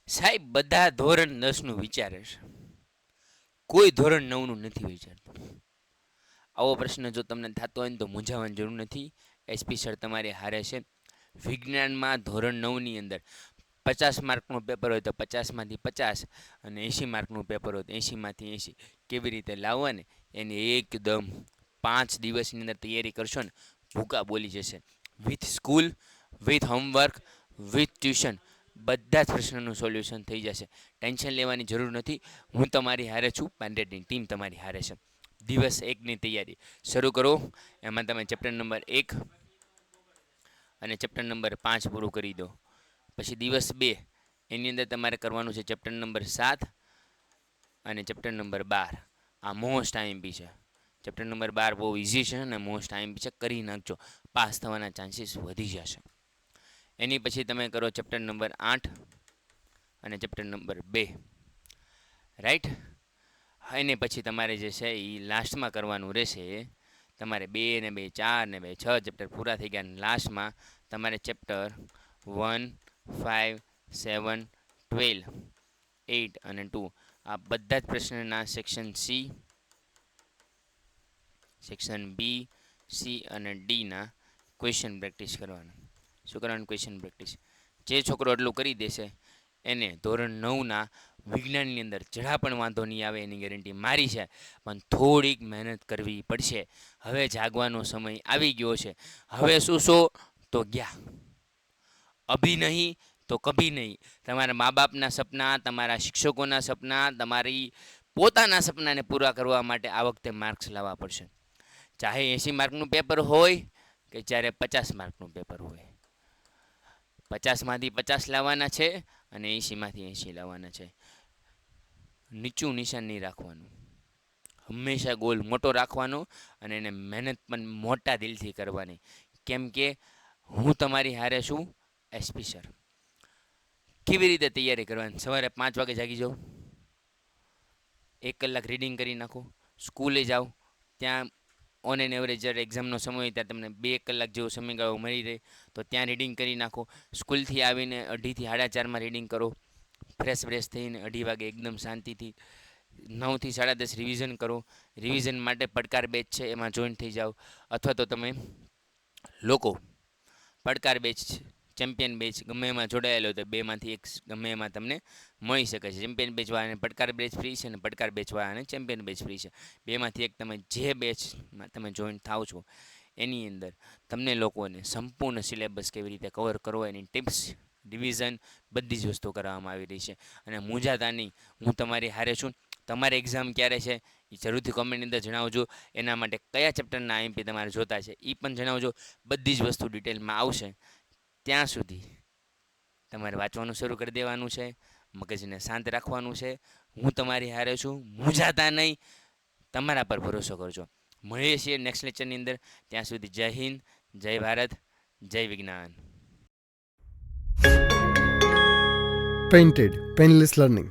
સાહેબ બધા ધોરણ 10નું વિચારે છે, કોઈ ધોરણ 9નું નથી વિચારતું. આવો પ્રશ્ન જો તમને થતો હોય ને તો મૂંઝાવાની જરૂર નથી. એસપી સર તમારી હારે છે. વિજ્ઞાનમાં ધોરણ 9ની અંદર 50 માર્કનું પેપર હોય તો 50માંથી 50 અને 80 માર્કનું પેપર હોય તો 80માંથી 80 કેવી રીતે લાવવા ને એની એકદમ 5 દિવસની અંદર તૈયારી કરશો ને ભૂકા બોલી જશે. With school, with homework, with tuition બધા જ પ્રશ્નનું સોલ્યુશન થઈ જશે. ટેન્શન લેવાની જરૂર નથી. હું તમારી હારે છું, પાંડેટની ટીમ તમારી હારે છે. દિવસ 1ની તૈયારી શરૂ કરો. એમાં તમે ચેપ્ટર નંબર 1 અને ચેપ્ટર નંબર 5 પૂરું કરી દો. પછી દિવસ 2 એની અંદર તમારે કરવાનું છે ચેપ્ટર નંબર 7 અને ચેપ્ટર નંબર 12. આ મોસ્ટ આઈએમપી છે. ચેપ્ટર નંબર 12 બહુ ઇઝી છે અને મોસ્ટ આઈએમપી છે. કરી નાખજો, પાસ થવાના ચાન્સીસ વધી જશે. એની પછી તમે કરો ચેપ્ટર નંબર 8 અને ચેપ્ટર નંબર 2. રાઈટ. એને પછી તમારે જે છે એ લાસ્ટમાં કરવાનું રહેશે. તમારે 2 ને 2 4 ને 2 6 ચેપ્ટર પૂરા થઈ ગયા. લાસ્ટમાં તમારે ચેપ્ટર 1 5 7 12 8 અને 2 આ બધા જ પ્રશ્નના section C, section B, C અને ડીના ક્વેશ્ચન પ્રેક્ટિસ કરવાના. શું કરવાનું? Question practice. જે છોકરો એટલું કરી દેશે એને ધોરણ 9ના વિજ્ઞાનની અંદર જરા પણ વાંધો નહીં આવે એની ગેરંટી મારી છે. પણ થોડીક મહેનત કરવી પડશે. હવે જાગવાનો સમય આવી ગયો છે. હવે શું શો તો ગયા, અભી નહીં તો કભી નહીં. તમારા મા બાપના સપના, તમારા શિક્ષકોના સપના, તમારી પોતાના સપનાને પૂરા કરવા માટે આ વખતે માર્ક્સ લાવવા પડશે. ચાહે 80 માર્કનું પેપર હોય કે ચાહે 50 માર્કનું પેપર હોય. 50માંથી 50 લાવવાના છે અને 80માંથી 80 લાવવાના છે. નીચું નિશાન નહીં રાખવાનું. હંમેશા ગોલ મોટો રાખવાનો અને એને મહેનત પણ મોટા દિલથી કરવાની. કેમ કે હું તમારી હારે છું, એસપી સર. કેવી રીતે તૈયારી કરવાની? સવારે 5 વાગે જાગી જાઓ, 1 કલાક રીડિંગ કરી નાખો. સ્કૂલે જાઓ, ત્યાં ઓન એન એવરેજ જ્યારે એક્ઝામનો સમય હોય ત્યાં તમને 2 કલાક જેવો સમયગાળો મળી રહે તો ત્યાં રીડિંગ કરી નાખો. સ્કૂલથી આવીને 2:30 4:30 રીડિંગ કરો. ફ્રેશ થઈને 2:30 વાગે એકદમ શાંતિથી 9 થી 10:30 રિવિઝન કરો. રિવિઝન માટે પડકાર બેચ છે એમાં જોઈન થઈ જાઓ. અથવા તો તમે લોકો પડકાર બેચ, ચેમ્પિયન બેચ ગમે એમાં જોડાયેલો તો બેમાંથી એક ગમે એમાં તમને મળી શકે છે. ચેમ્પિયન બેચવાળાને પડકાર બેચ ફ્રી છે અને પડકાર બેચવાળાને ચેમ્પિયન બેચ ફ્રી છે. બેમાંથી એક તમે જે બેચમાં તમે જોઈન થાવ છો એની અંદર તમને લોકોને સંપૂર્ણ સિલેબસ કેવી રીતે કવર કરવો એની ટિપ્સ, રિવિઝન બધી જ વસ્તુ કરવામાં આવી રહી છે. અને મૂંઝાતા નહીં, હું તમારી હારે છું. તમારી એક્ઝામ ક્યારે છે એ જરૂરથી કોમેન્ટની અંદર જણાવજો. એના માટે કયા ચેપ્ટરના આઈએમપી તમારે જોતા છે એ પણ જણાવજો. બધી જ વસ્તુ ડિટેલમાં આવશે. ત્યાં સુધી તમારે વાંચવાનું શરૂ કરી દેવાનું છે, મગજને શાંત રાખવાનું છે. હું તમારી હારે છું, મૂંઝાતા નહીં, તમારા પર ભરોસો કરજો. મળીએ છીએ નેક્સ્ટ લેક્ચરની અંદર. ત્યાં સુધી જય હિન્દ, જય ભારત, જય વિજ્ઞાન. Painted Painless Learning.